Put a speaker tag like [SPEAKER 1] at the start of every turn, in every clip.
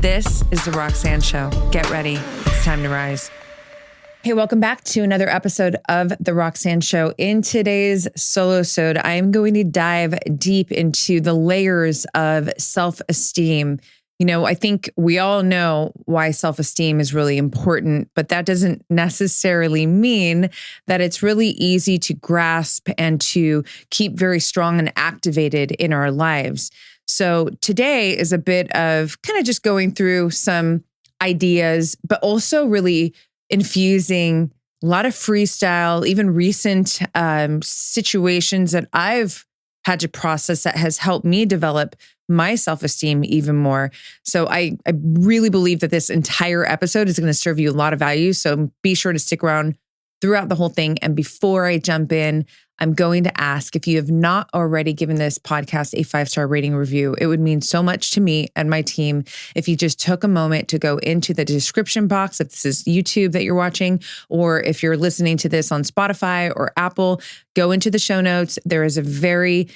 [SPEAKER 1] This is The Roxanne Show. Get ready. It's time to rise. Hey, welcome back to another episode of The Roxanne Show. In today's solo-sode, I am going to dive deep into the layers of self-esteem. You know, I think we all know why self-esteem is really important, but that doesn't necessarily mean that it's really easy to grasp and to keep very strong and activated in our lives. So today is a bit of kind of just going through some ideas, but also really infusing a lot of freestyle, even recent situations that I've had to process that has helped me develop my self-esteem even more. So I really believe that this entire episode is going to serve you a lot of value. So be sure to stick around throughout the whole thing. And before I jump in, I'm going to ask if you have not already given this podcast a 5-star rating review. It would mean so much to me and my team if you just took a moment to go into the description box, if this is YouTube that you're watching, or if you're listening to this on Spotify or Apple, go into the show notes. There is a very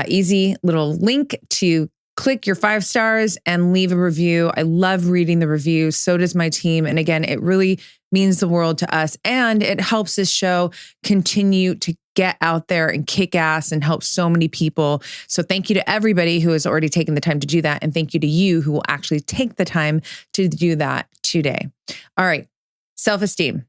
[SPEAKER 1] easy little link to click your 5 stars and leave a review. I love reading the reviews. So does my team. And again, it really means the world to us. And it helps this show continue to get out there and kick ass and help so many people. So thank you to everybody who has already taken the time to do that. And thank you to you who will actually take the time to do that today. All right. Self-esteem.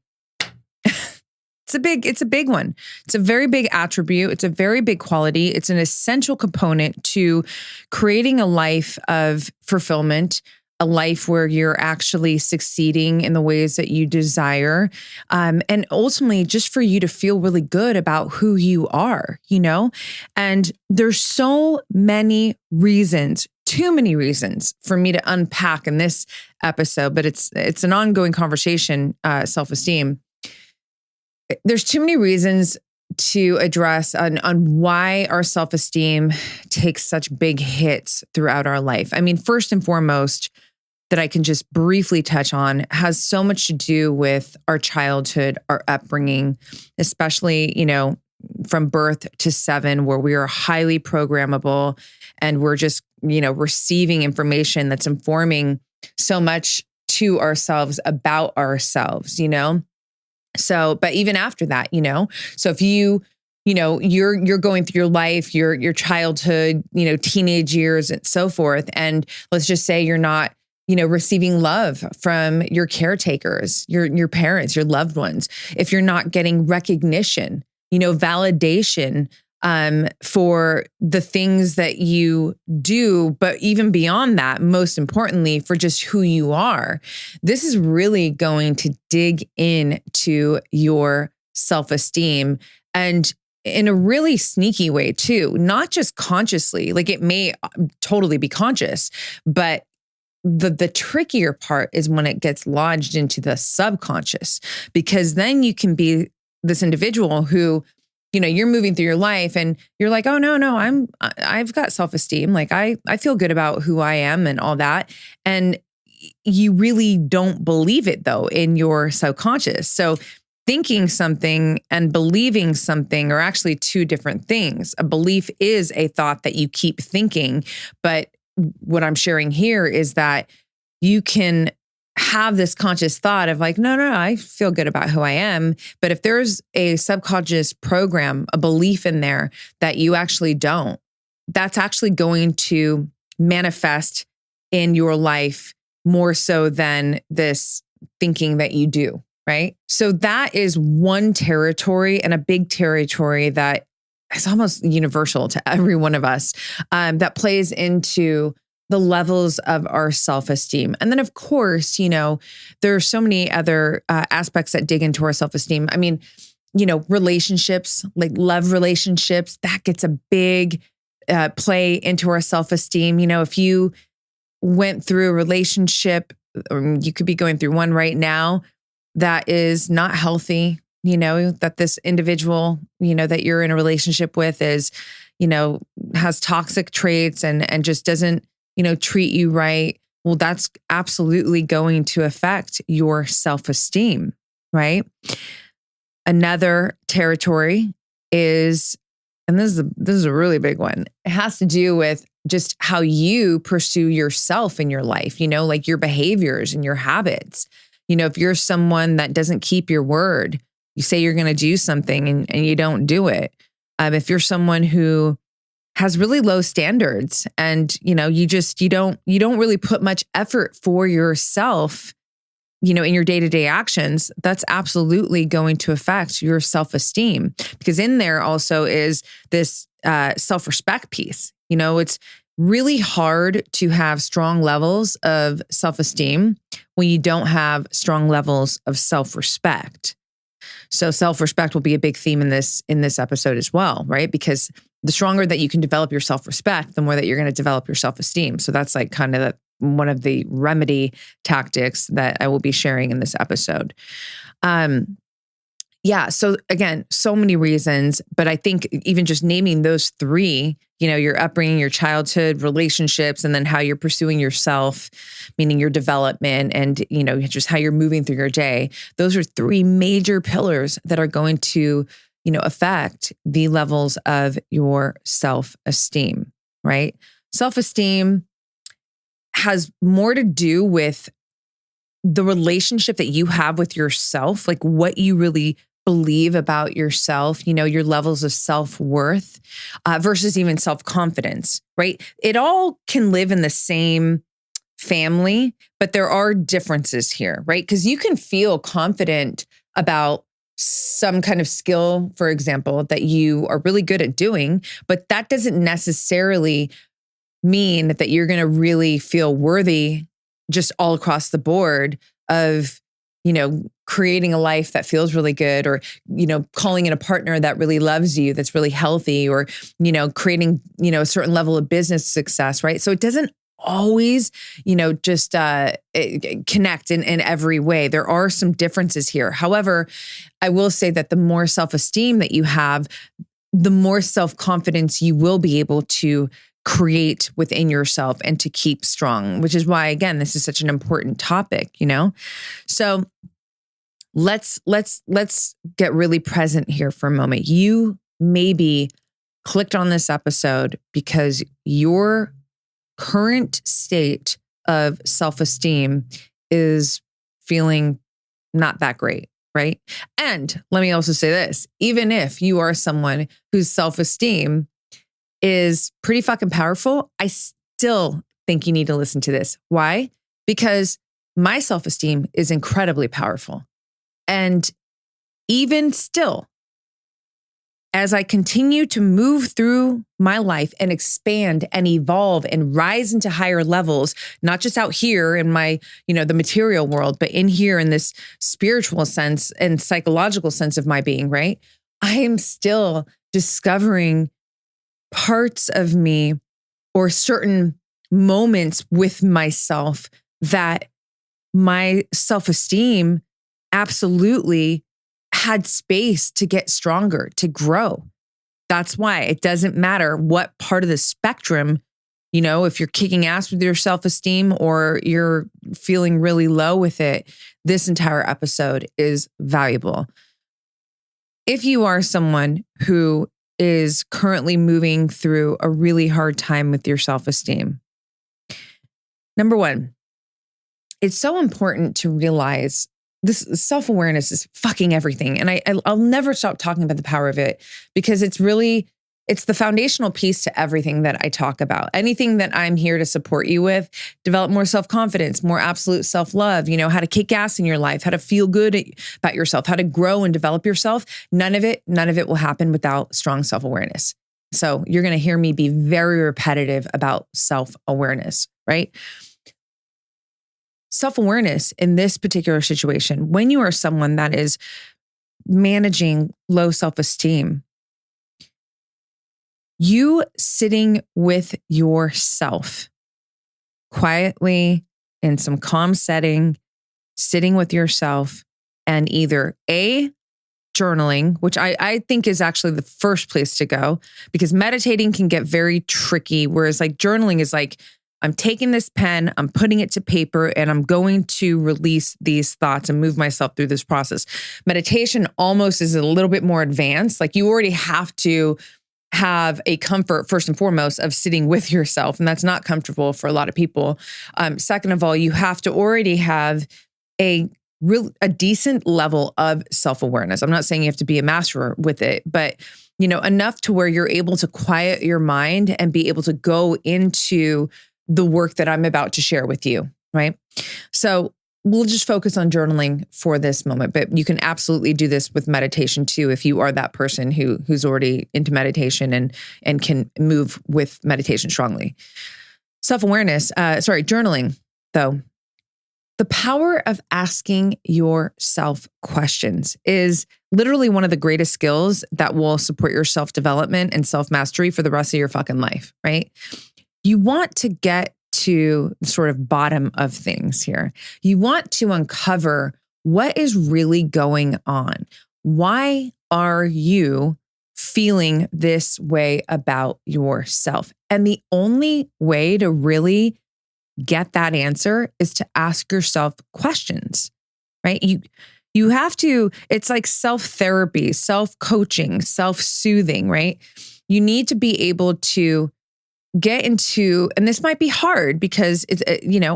[SPEAKER 1] It's a big one. It's a very big attribute. It's a very big quality. It's an essential component to creating a life of fulfillment, a life where you're actually succeeding in the ways that you desire. And ultimately just for you to feel really good about who you are, you know? And there's so many reasons, too many reasons for me to unpack in this episode, but it's an ongoing conversation, self-esteem. There's too many reasons to address on why our self-esteem takes such big hits throughout our life. I mean, first and foremost, that I can just briefly touch on has so much to do with our childhood, our upbringing, especially, you know, from birth to 7, where we are highly programmable and we're just, you know, receiving information that's informing so much to ourselves about ourselves, you know? So, but even after that, you know, so if you're going through your life, your childhood, you know, teenage years and so forth. And let's just say you're not, you know, receiving love from your caretakers, your parents, your loved ones. If you're not getting recognition, you know, validation, for the things that you do, but even beyond that, most importantly, for just who you are, this is really going to dig into your self-esteem, and in a really sneaky way too, not just consciously, like it may totally be conscious, but the trickier part is when it gets lodged into the subconscious, because then you can be this individual who, you know, you're moving through your life and you're like, oh, no, I've got self-esteem. Like I feel good about who I am and all that. And you really don't believe it though in your subconscious. So thinking something and believing something are actually two different things. A belief is a thought that you keep thinking. But what I'm sharing here is that you can have this conscious thought of like, no, I feel good about who I am. But if there's a subconscious program, a belief in there that you actually don't, that's actually going to manifest in your life more so than this thinking that you do, right? So that is one territory, and a big territory that is almost universal to every one of us, that plays into the levels of our self-esteem. And then of course, you know, there are so many other aspects that dig into our self-esteem. I mean, you know, relationships, like love relationships, that gets a big play into our self-esteem. You know, if you went through a relationship, or you could be going through one right now that is not healthy, you know, that this individual, you know, that you're in a relationship with is, you know, has toxic traits and just doesn't, you know, treat you right. Well, that's absolutely going to affect your self-esteem, right? Another territory is, and this is a really big one. It has to do with just how you pursue yourself in your life, like your behaviors and your habits. If you're someone that doesn't keep your word, you say you're going to do something and you don't do it. If you're someone who has really low standards and, you don't really put much effort for yourself, in your day-to-day actions, that's absolutely going to affect your self-esteem, because in there also is this self-respect piece. It's really hard to have strong levels of self-esteem when you don't have strong levels of self-respect. So self-respect will be a big theme in this episode as well, right? Because the stronger that you can develop your self-respect, the more that you're going to develop your self-esteem. So that's like kind of one of the remedy tactics that I will be sharing in this episode. So again, so many reasons, but I think even just naming those three, your upbringing, your childhood, relationships, and then how you're pursuing yourself, meaning your development and, just how you're moving through your day. Those are three major pillars that are going to, affect the levels of your self-esteem, right? Self-esteem has more to do with the relationship that you have with yourself, like what you really believe about yourself, your levels of self-worth versus even self-confidence, right? It all can live in the same family, but there are differences here, right? Because you can feel confident about some kind of skill, for example, that you are really good at doing, but that doesn't necessarily mean that you're going to really feel worthy just all across the board of, creating a life that feels really good, or, calling in a partner that really loves you, that's really healthy, or, creating, a certain level of business success, right? So it doesn't always, just connect in every way. There are some differences here. However, I will say that the more self-esteem that you have, the more self-confidence you will be able to create within yourself and to keep strong, which is why, again, this is such an important topic, So let's get really present here for a moment. You maybe clicked on this episode because your current state of self-esteem is feeling not that great, right? And let me also say this, even if you are someone whose self-esteem is pretty fucking powerful, I still think you need to listen to this. Why? Because my self-esteem is incredibly powerful. And even still, as I continue to move through my life and expand and evolve and rise into higher levels, not just out here in my, the material world, but in here in this spiritual sense and psychological sense of my being, right? I am still discovering parts of me or certain moments with myself that my self-esteem absolutely had space to get stronger, to grow. That's why it doesn't matter what part of the spectrum, if you're kicking ass with your self-esteem or you're feeling really low with it, this entire episode is valuable. If you are someone who is currently moving through a really hard time with your self-esteem, number one, it's so important to realize this self-awareness is fucking everything. And I'll never stop talking about the power of it, because it's the foundational piece to everything that I talk about. Anything that I'm here to support you with, develop more self-confidence, more absolute self-love, how to kick ass in your life, how to feel good about yourself, how to grow and develop yourself. None of it will happen without strong self-awareness. So you're going to hear me be very repetitive about self-awareness, right? Self-awareness in this particular situation, when you are someone that is managing low self-esteem, you sitting with yourself quietly in some calm setting, sitting with yourself and either journaling, which I think is actually the first place to go, because meditating can get very tricky. Whereas like journaling is like, I'm taking this pen, I'm putting it to paper, and I'm going to release these thoughts and move myself through this process. Meditation almost is a little bit more advanced. Like you already have to have a comfort, first and foremost, of sitting with yourself. And that's not comfortable for a lot of people. Second of all, you have to already have a decent level of self-awareness. I'm not saying you have to be a master with it, but enough to where you're able to quiet your mind and be able to go into the work that I'm about to share with you, right? So we'll just focus on journaling for this moment, but you can absolutely do this with meditation too, if you are that person who's already into meditation and can move with meditation strongly. Journaling though. The power of asking yourself questions is literally one of the greatest skills that will support your self-development and self-mastery for the rest of your fucking life, right? You want to get to the sort of bottom of things here. You want to uncover what is really going on. Why are you feeling this way about yourself? And the only way to really get that answer is to ask yourself questions, right? You have to, it's like self-therapy, self-coaching, self-soothing, right? You need to be able to get into, and this might be hard because it's,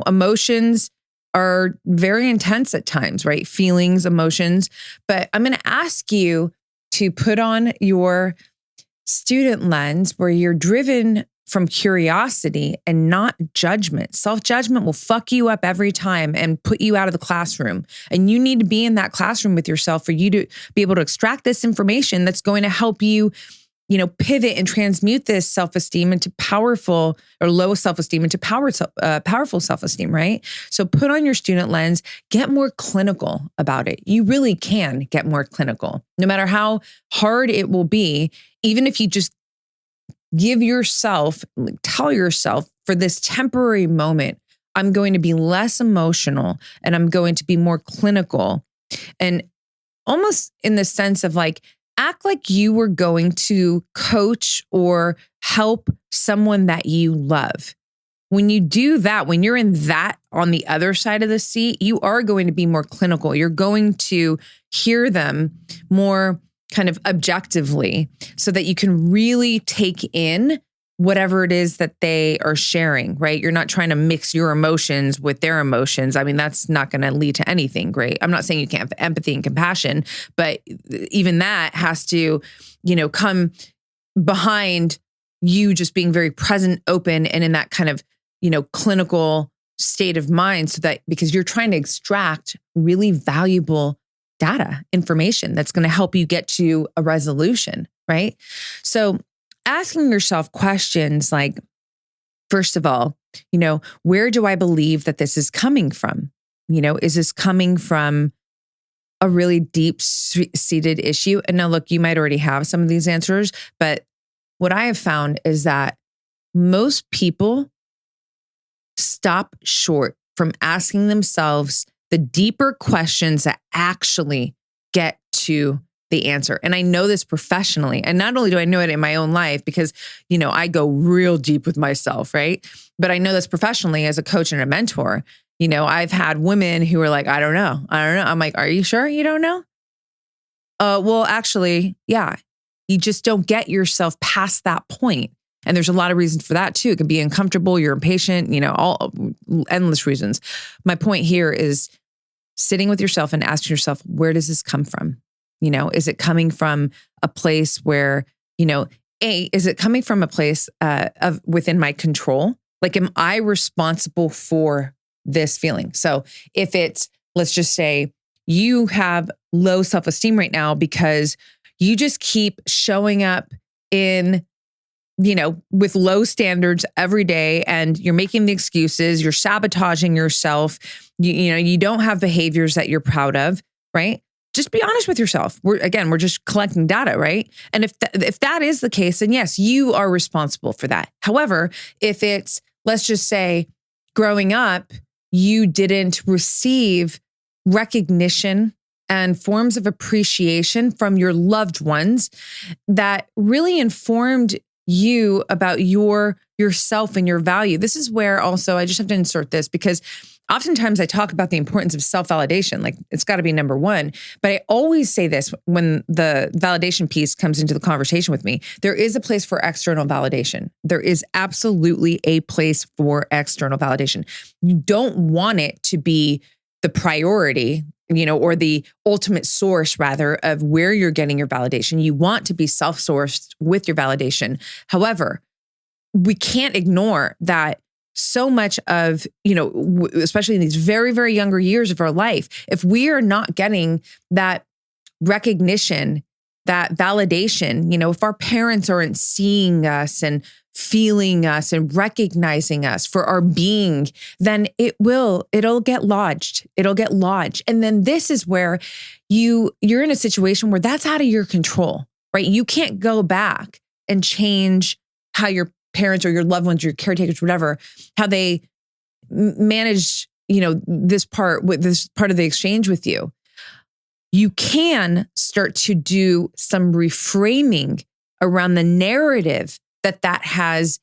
[SPEAKER 1] emotions are very intense at times, right? Feelings, emotions. But I'm going to ask you to put on your student lens where you're driven from curiosity and not judgment. Self-judgment will fuck you up every time and put you out of the classroom. And you need to be in that classroom with yourself for you to be able to extract this information that's going to help you, pivot and transmute this self-esteem into powerful or low self-esteem into powerful self-esteem, right? So put on your student lens, get more clinical about it. You really can get more clinical, no matter how hard it will be, even if you just give yourself, tell yourself for this temporary moment, I'm going to be less emotional and I'm going to be more clinical. And almost in the sense of act like you were going to coach or help someone that you love. When you do that, when you're in that on the other side of the seat, you are going to be more clinical. You're going to hear them more kind of objectively so that you can really take in whatever it is that they are sharing, right? You're not trying to mix your emotions with their emotions. I mean, that's not going to lead to anything great. I'm not saying you can't have empathy and compassion, but even that has to, come behind you just being very present, open, and in that kind of, clinical state of mind so that because you're trying to extract really valuable data, information that's going to help you get to a resolution, right? So asking yourself questions like, first of all, where do I believe that this is coming from? Is this coming from a really deep-seated issue? And now, look, you might already have some of these answers, but what I have found is that most people stop short from asking themselves the deeper questions that actually get to the answer. And I know this professionally. And not only do I know it in my own life because, I go real deep with myself, right? But I know this professionally as a coach and a mentor. I've had women who are like, I don't know. I'm like, are you sure you don't know? Well, actually, yeah. You just don't get yourself past that point. And there's a lot of reasons for that too. It could be uncomfortable, you're impatient, all endless reasons. My point here is sitting with yourself and asking yourself, where does this come from? Is it coming from a place where, is it coming from a place of within my control? Like, am I responsible for this feeling? So if it's, let's just say you have low self-esteem right now because you just keep showing up in, with low standards every day and you're making the excuses, you're sabotaging yourself, you don't have behaviors that you're proud of, right? Just be honest with yourself. We're just collecting data, right? And if that is the case, then yes, you are responsible for that. However, if it's, let's just say, growing up, you didn't receive recognition and forms of appreciation from your loved ones that really informed you about yourself and your value. This is where also, I just have to insert this because oftentimes I talk about the importance of self-validation, like it's got to be number one. But I always say this when the validation piece comes into the conversation with me, there is a place for external validation. There is absolutely a place for external validation. You don't want it to be the priority, or the ultimate source rather of where you're getting your validation. You want to be self-sourced with your validation. However, we can't ignore that so much of, especially in these very, very younger years of our life, if we are not getting that recognition, that validation, if our parents aren't seeing us and feeling us and recognizing us for our being, then it'll get lodged. It'll get lodged. And then this is where you're in a situation where that's out of your control, right? You can't go back and change how your parents or your loved ones, your caretakers, whatever, how they manage, this part of the exchange with you. You can start to do some reframing around the narrative that has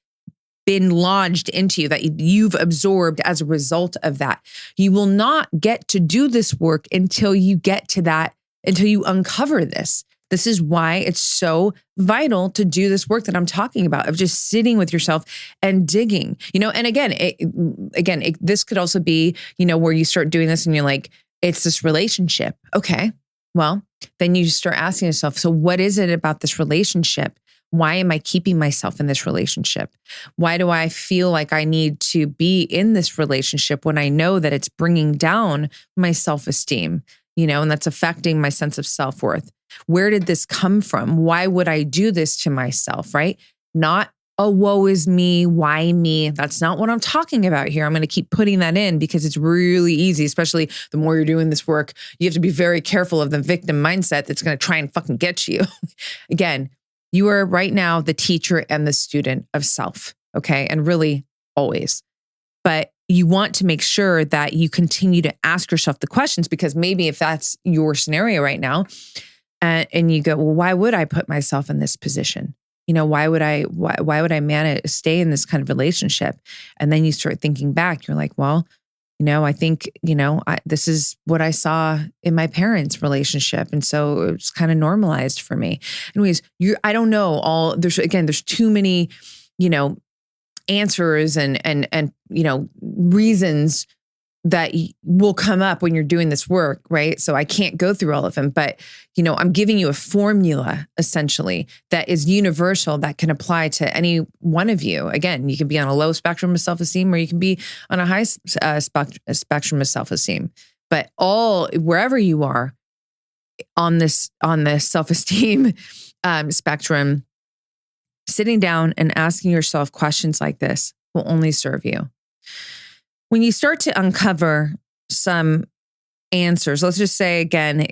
[SPEAKER 1] been lodged into you, that you've absorbed as a result of that. You will not get to do this work until you get to that, until you uncover this. This is why it's so vital to do this work that I'm talking about, of just sitting with yourself and digging, and again, this could also be, where you start doing this and you're like, it's this relationship. Okay. Well, then you start asking yourself, so what is it about this relationship? Why am I keeping myself in this relationship? Why do I feel like I need to be in this relationship when I know that it's bringing down my self-esteem, and that's affecting my sense of self-worth? Where did this come from? Why would I do this to myself, right? Not, oh, woe is me, why me? That's not what I'm talking about here. I'm going to keep putting that in because it's really easy, especially the more you're doing this work. You have to be very careful of the victim mindset that's going to try and fucking get you. Again, you are right now the teacher and the student of self, okay? And really always. But you want to make sure that you continue to ask yourself the questions, because maybe if that's your scenario right now, and you go, well, why would I put myself in this position? Why would I stay in this kind of relationship? And then you start thinking back, you're like, well, I think, this is what I saw in my parents' relationship. And so it's kind of normalized for me. Anyways, I don't know there's too many, answers and reasons that will come up when you're doing this work, right? So I can't go through all of them, but, I'm giving you a formula essentially that is universal, that can apply to any one of you. Again, you can be on a low spectrum of self-esteem, or you can be on a high spectrum of self-esteem, but wherever you are on the self-esteem spectrum, sitting down and asking yourself questions like this will only serve you. When you start to uncover some answers, let's just say again,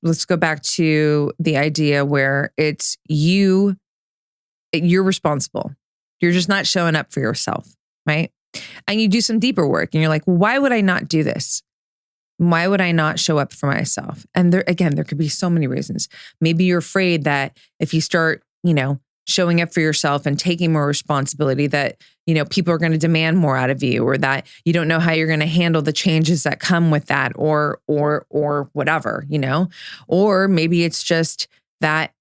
[SPEAKER 1] let's go back to the idea where it's you're responsible. You're just not showing up for yourself, right? And you do some deeper work and you're like, why would I not do this? Why would I not show up for myself? And there could be so many reasons. Maybe you're afraid that if you start, showing up for yourself and taking more responsibility, that, people are going to demand more out of you, or that you don't know how you're going to handle the changes that come with that, or whatever, or maybe it's just that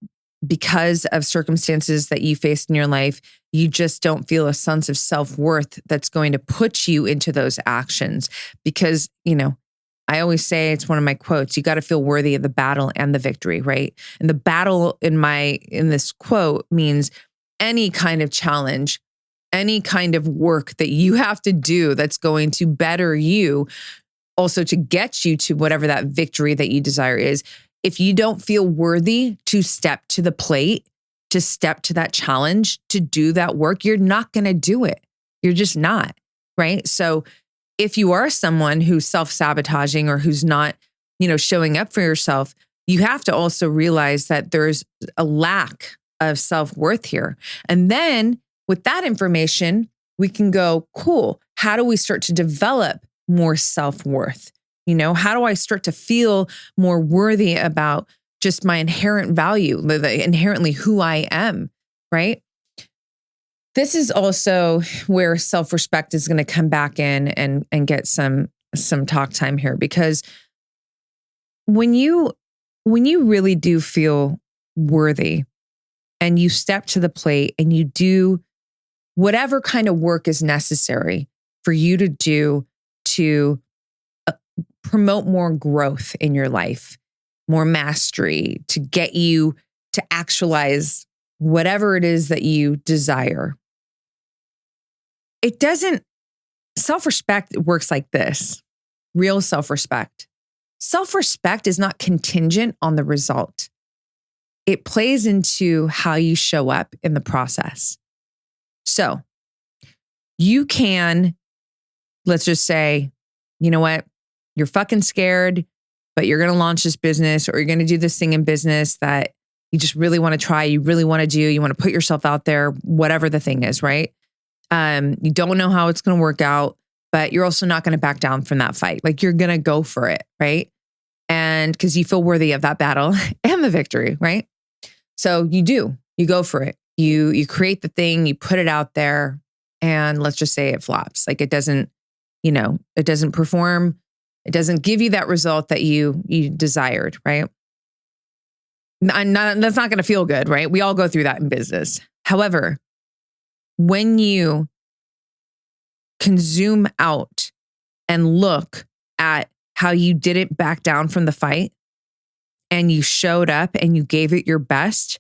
[SPEAKER 1] because of circumstances that you faced in your life, you just don't feel a sense of self-worth that's going to put you into those actions. Because, I always say, it's one of my quotes, you got to feel worthy of the battle and the victory, right? And the battle in this quote means any kind of challenge, any kind of work that you have to do that's going to better you, also to get you to whatever that victory that you desire is. If you don't feel worthy to step to the plate, to step to that challenge, to do that work, you're not going to do it. You're just not, right? So if you are someone who's self-sabotaging or who's not, showing up for yourself, you have to also realize that there's a lack of self-worth here. And then with that information, we can go, cool, how do we start to develop more self-worth? How do I start to feel more worthy about just my inherent value, inherently who I am, right? This is also where self-respect is going to come back in and get some some talk time here, because when you really do feel worthy and you step to the plate and you do whatever kind of work is necessary for you to do to promote more growth in your life, more mastery, to get you to actualize whatever it is that you desire. Self-respect works like this. Real self-respect. Self-respect is not contingent on the result. It plays into how you show up in the process. So you can, let's just say, you know what? You're fucking scared, but you're going to launch this business, or you're going to do this thing in business that you just really want to try, you really want to do, you want to put yourself out there, whatever the thing is, right? You don't know how it's going to work out, but you're also not going to back down from that fight. Like, you're going to go for it, right? And because you feel worthy of that battle and the victory, right? So you go for it. You create the thing, you put it out there, and let's just say it flops. Like, it doesn't perform. It doesn't give you that result that you desired, right? That's not going to feel good, right? We all go through that in business. However, when you can zoom out and look at how you didn't back down from the fight and you showed up and you gave it your best,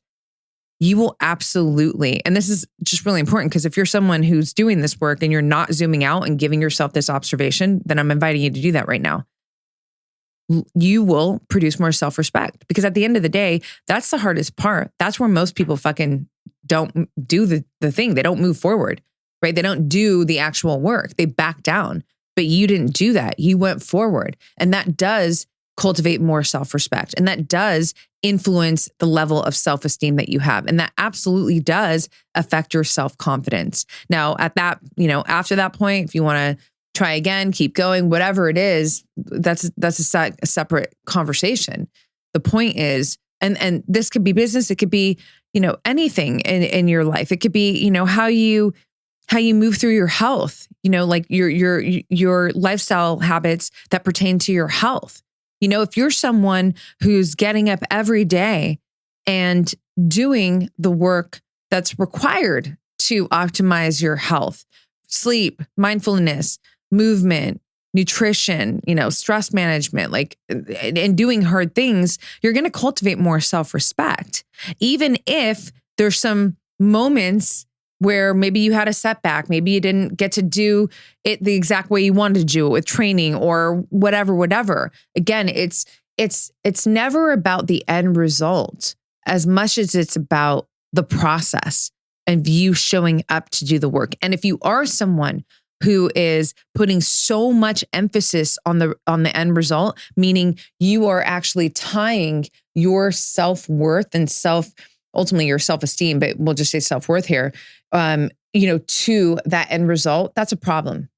[SPEAKER 1] you will absolutely, and this is just really important, because if you're someone who's doing this work and you're not zooming out and giving yourself this observation, then I'm inviting you to do that right now. You will produce more self-respect, because at the end of the day, that's the hardest part. That's where most people fucking don't do the thing. They don't move forward, right? They don't do the actual work. They back down, but you didn't do that. You went forward, and that does cultivate more self-respect. And that does influence the level of self-esteem that you have. And that absolutely does affect your self-confidence. Now, at that, after that point, if you want to try again, keep going, whatever it is, that's a separate conversation. The point is, and this could be business, it could be, anything in your life. It could be, how you move through your health, like your lifestyle habits that pertain to your health. If you're someone who's getting up every day and doing the work that's required to optimize your health, sleep, mindfulness, movement, nutrition, stress management, and doing hard things, you're going to cultivate more self-respect. Even if there's some moments where maybe you had a setback, maybe you didn't get to do it the exact way you wanted to do it with training or whatever. Again, it's never about the end result as much as it's about the process and you showing up to do the work. And if you are someone who is putting so much emphasis on the end result, meaning you are actually tying your self-worth and ultimately your self-esteem, but we'll just say self-worth here, to that end result, that's a problem.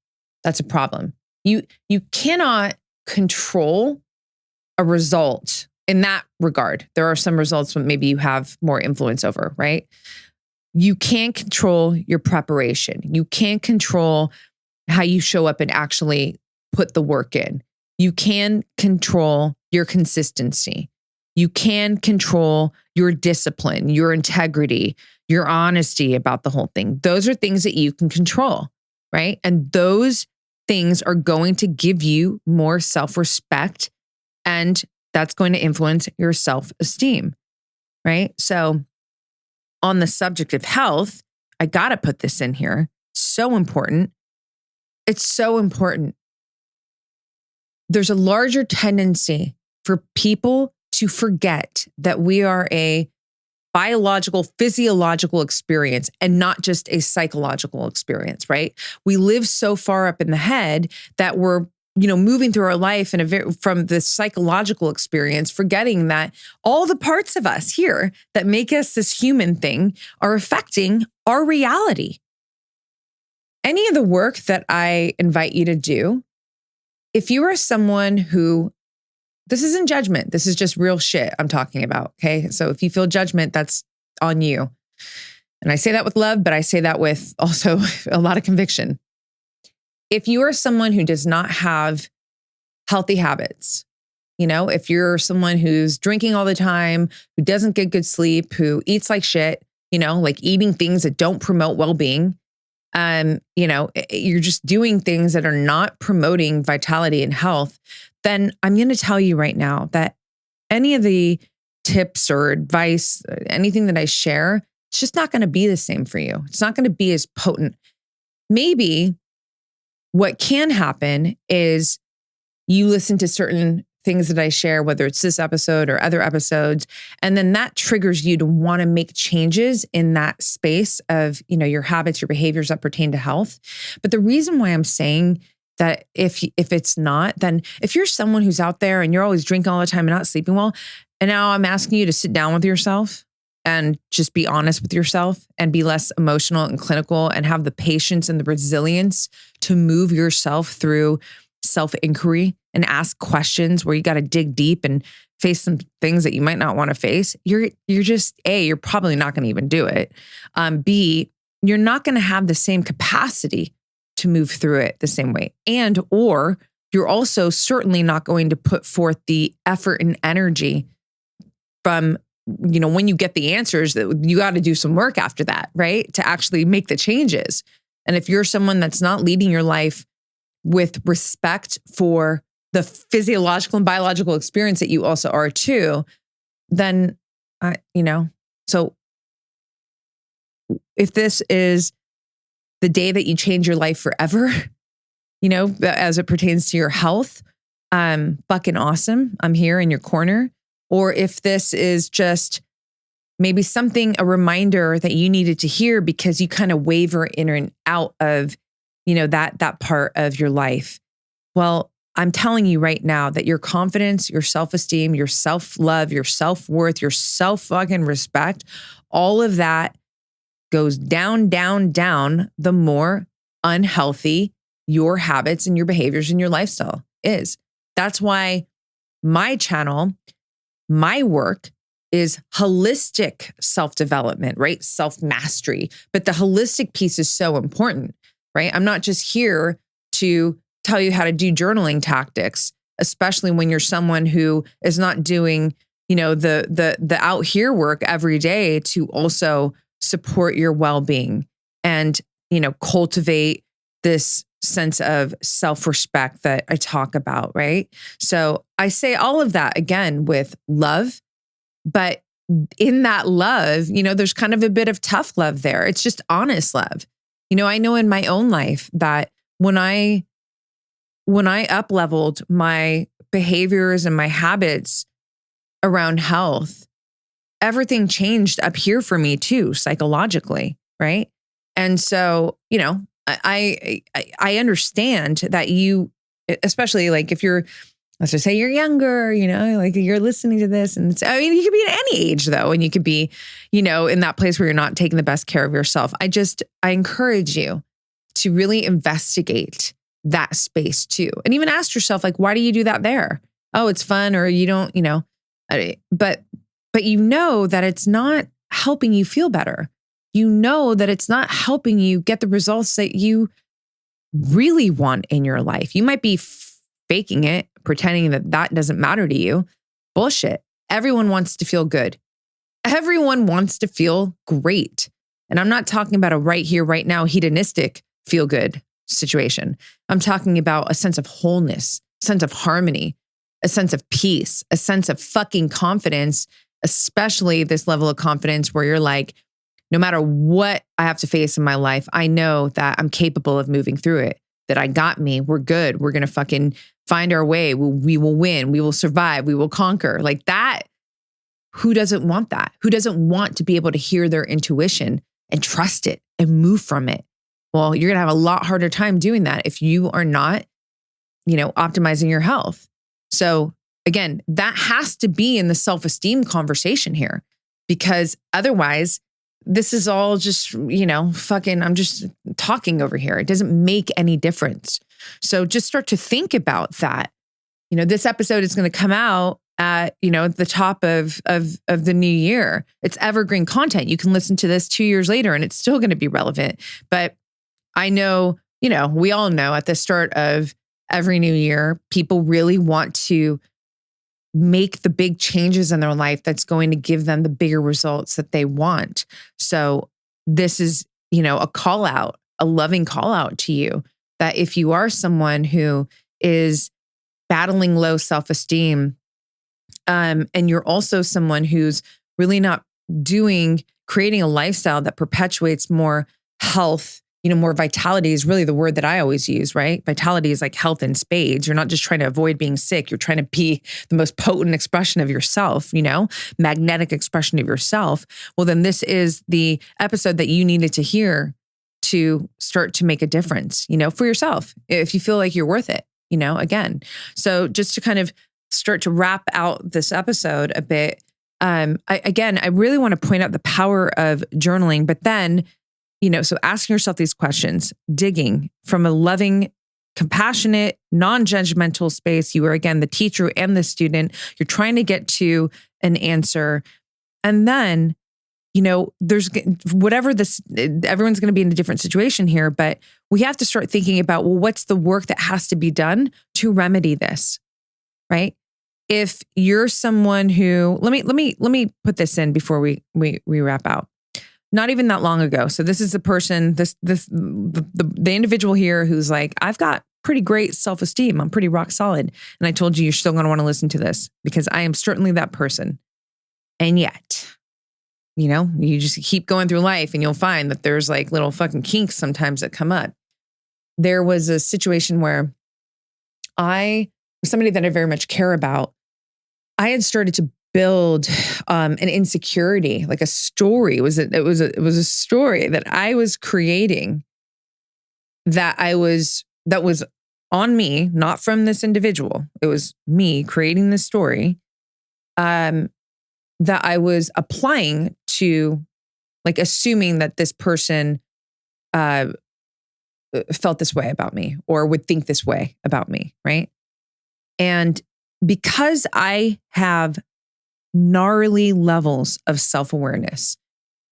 [SPEAKER 1] That's a problem. You cannot control a result in that regard. There are some results that maybe you have more influence over, right? You can't control your preparation. You can't control how you show up and actually put the work in. You can control your consistency. You can control your discipline, your integrity, your honesty about the whole thing. Those are things that you can control, right? And those things are going to give you more self-respect, and that's going to influence your self-esteem, right? So on the subject of health, I got to put this in here. So important. It's so important. There's a larger tendency for people to forget that we are a biological, physiological experience and not just a psychological experience, right? We live so far up in the head that we're, moving through our life from the psychological experience, forgetting that all the parts of us here that make us this human thing are affecting our reality. Any of the work that I invite you to do, if you are someone who, this isn't judgment, this is just real shit I'm talking about, okay? So if you feel judgment, that's on you. And I say that with love, but I say that with also a lot of conviction. If you are someone who does not have healthy habits. If you're someone who's drinking all the time, who doesn't get good sleep, who eats like shit, like eating things that don't promote well-being, you're just doing things that are not promoting vitality and health, then I'm going to tell you right now that any of the tips or advice, anything that I share, it's just not going to be the same for you. It's not going to be as potent. Maybe what can happen is you listen to certain things that I share, whether it's this episode or other episodes, and then that triggers you to want to make changes in that space of, your habits, your behaviors that pertain to health. But the reason why I'm saying that if it's not, then if you're someone who's out there and you're always drinking all the time and not sleeping well, and now I'm asking you to sit down with yourself and just be honest with yourself and be less emotional and clinical and have the patience and the resilience to move yourself through self-inquiry and ask questions where you got to dig deep and face some things that you might not want to face, you're just, A, you're probably not going to even do it. B, you're not going to have the same capacity to move through it the same way. And, or you're also certainly not going to put forth the effort and energy from, when you get the answers, that you got to do some work after that, right? To actually make the changes. And if you're someone that's not leading your life with respect for the physiological and biological experience that you also are too, then, so if this is the day that you change your life forever, as it pertains to your health, fucking awesome. I'm here in your corner. Or if this is just maybe a reminder that you needed to hear because you kind of waver in and out of, that part of your life. Well, I'm telling you right now that your confidence, your self-esteem, your self-love, your self-worth, your self-fucking respect, all of that goes down, down, down the more unhealthy your habits and your behaviors and your lifestyle is. That's why my channel, my work is holistic self-development, right? Self-mastery. But the holistic piece is so important, right? I'm not just here to tell you how to do journaling tactics, especially when you're someone who is not doing, the out here work every day to also support your well-being and, cultivate this sense of self-respect that I talk about, right? So I say all of that again with love, but in that love, there's kind of a bit of tough love there. It's just honest love. I know in my own life that when I up-leveled my behaviors and my habits around health, everything changed up here for me too, psychologically, right? And so, I understand that you, especially like if you're, let's just say you're younger, like you're listening to this, and you could be at any age though, and you could be, in that place where you're not taking the best care of yourself. I encourage you to really investigate that space too. And even ask yourself, like, why do you do that there? Oh, it's fun, or you don't, but that it's not helping you feel better. That it's not helping you get the results that you really want in your life. You might be faking it, pretending that doesn't matter to you. Bullshit. Everyone wants to feel good. Everyone wants to feel great. And I'm not talking about a right here, right now, hedonistic feel good situation. I'm talking about a sense of wholeness, sense of harmony, a sense of peace, a sense of fucking confidence, especially this level of confidence where you're like, no matter what I have to face in my life, I know that I'm capable of moving through it, that I got me, we're good, we're going to fucking find our way, we will win, we will survive, we will conquer. Like that, who doesn't want that? Who doesn't want to be able to hear their intuition and trust it and move from it? Well, you're going to have a lot harder time doing that if you are not, optimizing your health. So again, that has to be in the self-esteem conversation here, because otherwise, this is all just, I'm just talking over here. It doesn't make any difference. So just start to think about that. This episode is going to come out at, the top of the new year. It's evergreen content. You can listen to this 2 years later and it's still going to be relevant. But I know, we all know at the start of every new year. People really want to make the big changes in their life that's going to give them the bigger results that they want. So this is, a call out, a loving call out to you, that if you are someone who is battling low self-esteem, and you're also someone who's really not creating a lifestyle that perpetuates more health, more vitality is really the word that I always use, right? Vitality is like health in spades. You're not just trying to avoid being sick. You're trying to be the most potent expression of yourself, magnetic expression of yourself. Well, then this is the episode that you needed to hear to start to make a difference, for yourself, if you feel like you're worth it, again. So just to kind of start to wrap out this episode a bit, I really want to point out the power of journaling, but then, so asking yourself these questions, digging from a loving, compassionate, non-judgmental space. You are, again, the teacher and the student. You're trying to get to an answer. And then, there's whatever everyone's going to be in a different situation here, but we have to start thinking about, well, what's the work that has to be done to remedy this, right? If you're someone who, let me put this in before we wrap out. Not even that long ago. So this is the person, the individual here who's like, I've got pretty great self-esteem. I'm pretty rock solid. And I told you, you're still going to want to listen to this because I am certainly that person. And yet, you just keep going through life and you'll find that there's like little fucking kinks sometimes that come up. There was a situation where somebody that I very much care about, I had started to build an insecurity, like a story. It was a story that I was creating that was on me, not from this individual. It was me creating this story that I was applying to, like, assuming that this person felt this way about me or would think this way about me, right? And because I have gnarly levels of self-awareness,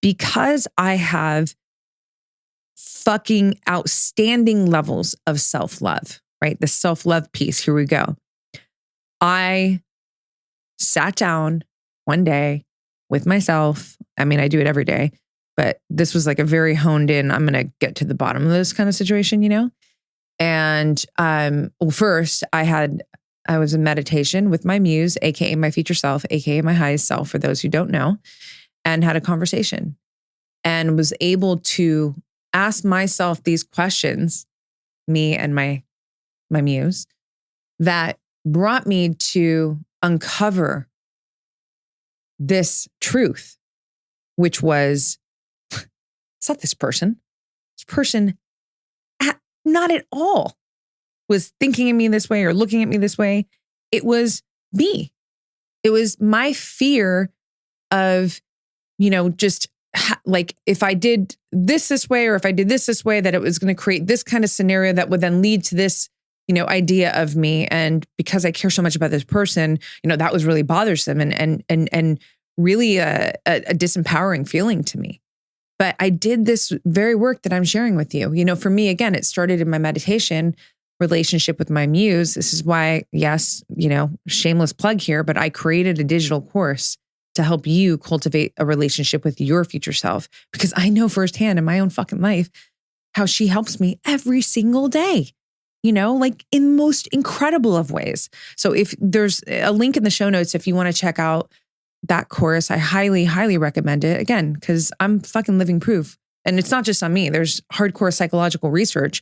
[SPEAKER 1] because I have fucking outstanding levels of self-love, right? The self-love piece, here we go. I sat down one day with myself. I mean, I do it every day, but this was like a very honed in, I'm going to get to the bottom of this kind of situation, And well, first I was in meditation with my muse, AKA my future self, AKA my highest self, for those who don't know, and had a conversation and was able to ask myself these questions, me and my muse, that brought me to uncover this truth, which was, it's not this person. This person, not at all, was thinking of me this way or looking at me this way. It was me. It was my fear of, just like if I did this way, or if I did this way, that it was going to create this kind of scenario that would then lead to this, idea of me. And because I care so much about this person, that was really bothersome and really a disempowering feeling to me. But I did this very work that I'm sharing with you. For me, again, it started in my meditation relationship with my muse. This is why, yes, shameless plug here, but I created a digital course to help you cultivate a relationship with your future self, because I know firsthand in my own fucking life how she helps me every single day, like in most incredible of ways. So if there's a link in the show notes, if you want to check out that course, I highly, highly recommend it, again, because I'm fucking living proof. And it's not just on me. There's hardcore psychological research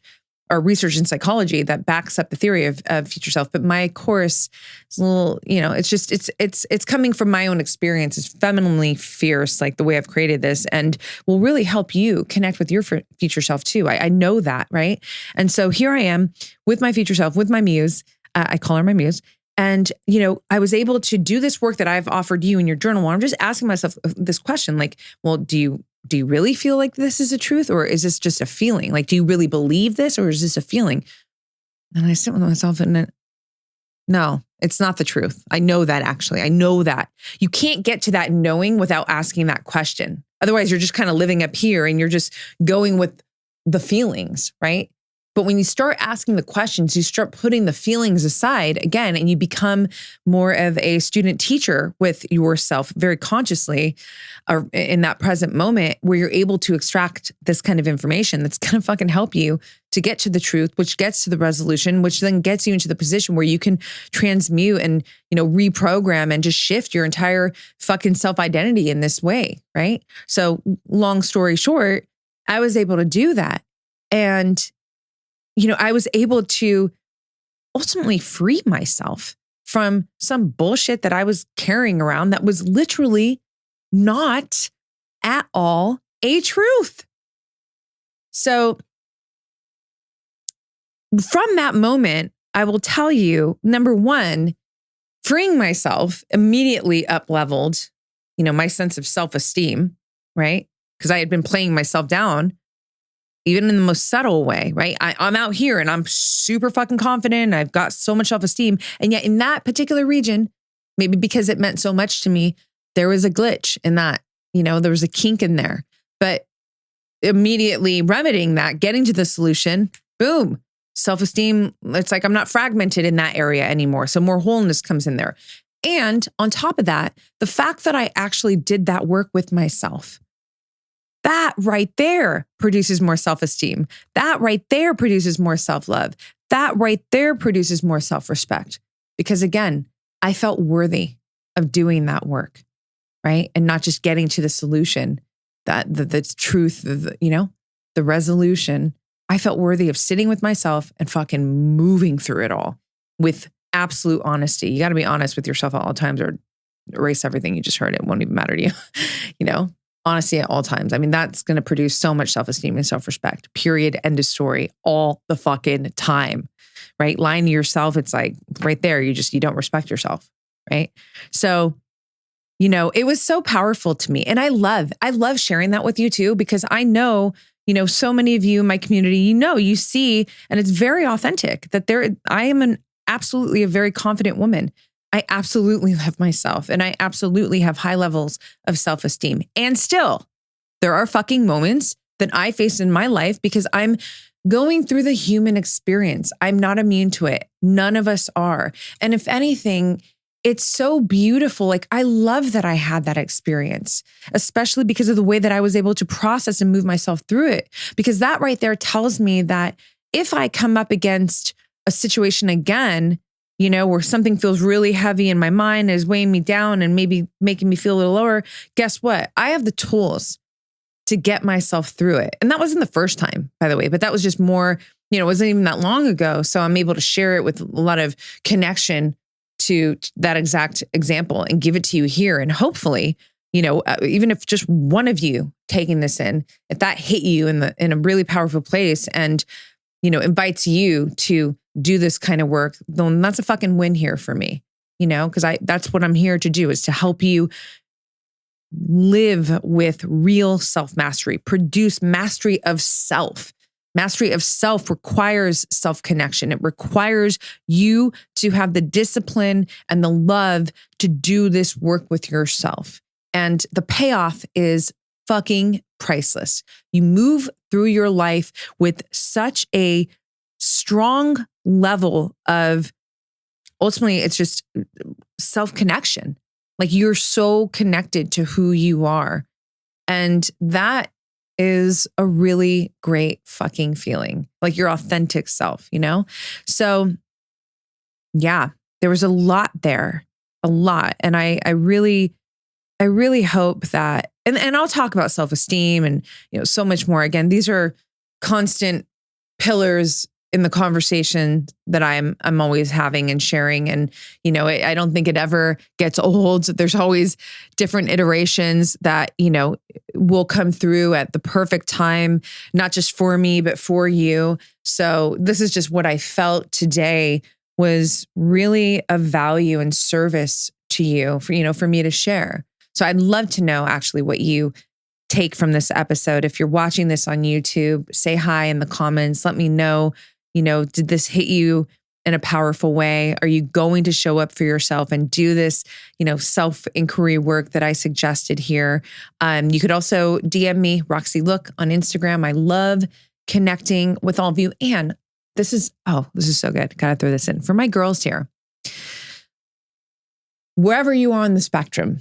[SPEAKER 1] or research in psychology that backs up the theory of future self. But my course is a little, it's coming from my own experience. It's femininely fierce, like the way I've created this, and will really help you connect with your future self too. I know that, right? And so here I am with my future self, with my muse. I call her my muse. And, I was able to do this work that I've offered you in your journal. I'm just asking myself this question, like, well, do you really feel like this is a truth, or is this just a feeling? Like, do you really believe this, or is this a feeling? And I sit with myself and no, it's not the truth. I know that, actually. I know that. You can't get to that knowing without asking that question. Otherwise, you're just kind of living up here and you're just going with the feelings, right? But when you start asking the questions, you start putting the feelings aside again, and you become more of a student teacher with yourself very consciously in that present moment, where you're able to extract this kind of information that's going to fucking help you to get to the truth, which gets to the resolution, which then gets you into the position where you can transmute and, reprogram and just shift your entire fucking self-identity in this way, right? So long story short, I was able to do that. And I was able to ultimately free myself from some bullshit that I was carrying around that was literally not at all a truth. So from that moment, I will tell you, number one, freeing myself immediately up-leveled, my sense of self-esteem, right? Because I had been playing myself down even in the most subtle way, right? I'm out here and I'm super fucking confident. I've got so much self-esteem. And yet in that particular region, maybe because it meant so much to me, there was a glitch in that, there was a kink in there. But immediately remedying that, getting to the solution, boom, self-esteem, it's like I'm not fragmented in that area anymore. So more wholeness comes in there. And on top of that, the fact that I actually did that work with myself, that right there produces more self-esteem. That right there produces more self-love. That right there produces more self-respect. Because again, I felt worthy of doing that work, right? And not just getting to the solution, that the truth, the resolution. I felt worthy of sitting with myself and fucking moving through it all with absolute honesty. You got to be honest with yourself at all times, or erase everything you just heard. It won't even matter to you, Honesty at all times. I mean, that's going to produce so much self-esteem and self-respect, period, end of story, all the fucking time, right? Lying to yourself, it's like right there, you don't respect yourself, right? So, it was so powerful to me. And I love sharing that with you too, because I know, so many of you in my community, you see, and it's very authentic that I am absolutely a very confident woman. I absolutely love myself, and I absolutely have high levels of self-esteem. And still, there are fucking moments that I face in my life because I'm going through the human experience. I'm not immune to it. None of us are. And if anything, it's so beautiful. Like, I love that I had that experience, especially because of the way that I was able to process and move myself through it. Because that right there tells me that if I come up against a situation again, where something feels really heavy in my mind, is weighing me down and maybe making me feel a little lower, guess what? I have the tools to get myself through it. And that wasn't the first time, by the way, but that was just more, it wasn't even that long ago. So I'm able to share it with a lot of connection to that exact example and give it to you here. And hopefully, even if just one of you taking this in, if that hit you in a really powerful place and, invites you to do this kind of work, then that's a fucking win here for me, because that's what I'm here to do, is to help you live with real self-mastery, produce mastery of self. Mastery of self requires self-connection. It requires you to have the discipline and the love to do this work with yourself. And the payoff is fucking priceless. You move through your life with such a strong level of, ultimately, it's just self-connection. Like, you're so connected to who you are. And that is a really great fucking feeling, like your authentic self, So yeah, there was a lot there, a lot. And I really hope that, and I'll talk about self-esteem and, so much more. Again, these are constant pillars in the conversation that I'm always having and sharing. And, I don't think it ever gets old. There's always different iterations that, will come through at the perfect time, not just for me, but for you. So this is just what I felt today was really of value and service to you for me to share. So I'd love to know actually what you take from this episode. If you're watching this on YouTube, say hi in the comments. Let me know, did this hit you in a powerful way? Are you going to show up for yourself and do this, self-inquiry work that I suggested here? You could also DM me, Roxy Look, on Instagram. I love connecting with all of you. And this is so good. Gotta throw this in. For my girls here, wherever you are on the spectrum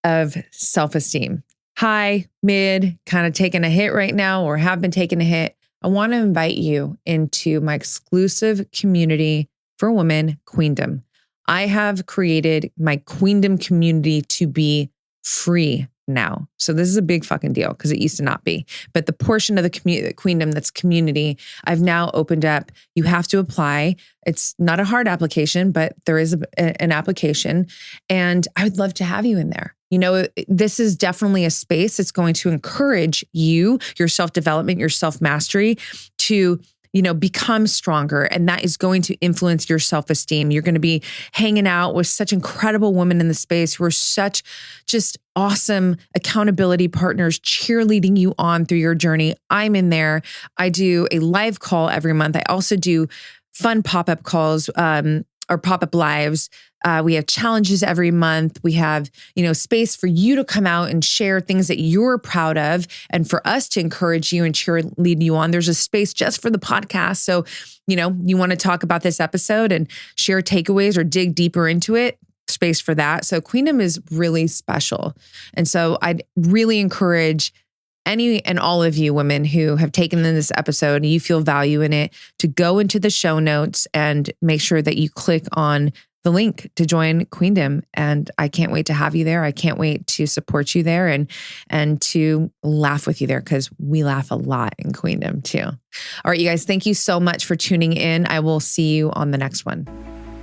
[SPEAKER 1] of self-esteem, high, mid, kind of taking a hit right now or have been taking a hit, I want to invite you into my exclusive community for women, Queendom. I have created my Queendom community to be free now. So this is a big fucking deal because it used to not be. But the portion of the Queendom that's community, I've now opened up. You have to apply. It's not a hard application, but there is an application. And I would love to have you in there. You know, this is definitely a space that's going to encourage you, your self-development, your self-mastery to, you know, become stronger. And that is going to influence your self-esteem. You're going to be hanging out with such incredible women in the space who are such just awesome accountability partners, cheerleading you on through your journey. I'm in there. I do a live call every month. I also do fun pop-up calls, or pop-up lives. We have challenges every month. We have, you know, space for you to come out and share things that you're proud of and for us to encourage you and cheerlead you on. There's a space just for the podcast. So, you know, you want to talk about this episode and share takeaways or dig deeper into it, space for that. So Queendom is really special. And so I'd really encourage any and all of you women who have taken in this episode and you feel value in it to go into the show notes and make sure that you click on the link to join Queendom. And I can't wait to have you there. I can't wait to support you there and to laugh with you there because we laugh a lot in Queendom too. All right, you guys, thank you so much for tuning in. I will see you on the next one.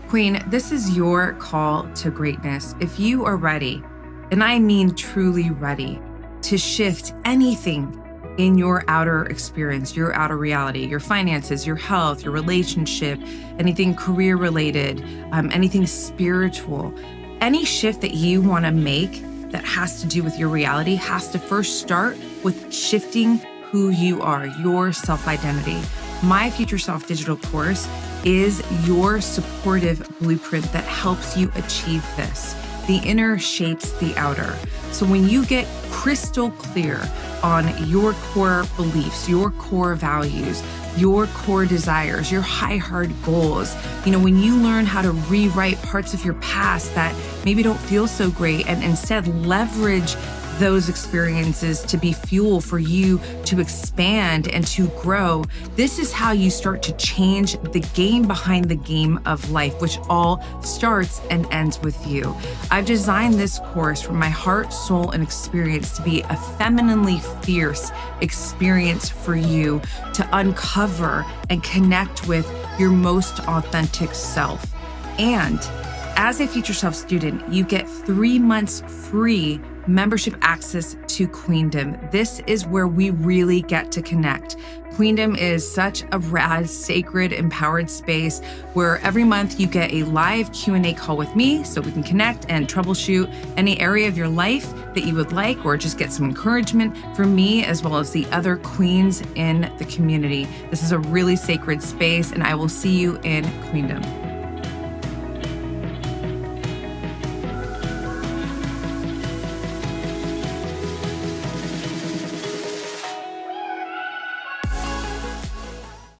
[SPEAKER 1] Queen, this is your call to greatness. If you are ready, and I mean truly ready, to shift anything in your outer experience, your outer reality, your finances, your health, your relationship, anything career related, anything spiritual, any shift that you want to make that has to do with your reality has to first start with shifting who you are, your self-identity. My Future Self digital course is your supportive blueprint that helps you achieve this. The inner shapes the outer. So when you get crystal clear on your core beliefs, your core values, your core desires, your high heart goals, you know, when you learn how to rewrite parts of your past that maybe don't feel so great and instead leverage those experiences to be fuel for you to expand and to grow, this is how you start to change the game behind the game of life, which all starts and ends with you. I've designed this course from my heart, soul, and experience to be a femininely fierce experience for you to uncover and connect with your most authentic self. And as a Future Self student, you get 3 months free membership access to Queendom. This is where we really get to connect. Queendom is such a rad, sacred, empowered space where every month you get a live Q&A call with me so we can connect and troubleshoot any area of your life that you would like, or just get some encouragement from me as well as the other queens in the community. This is a really sacred space, and I will see you in Queendom.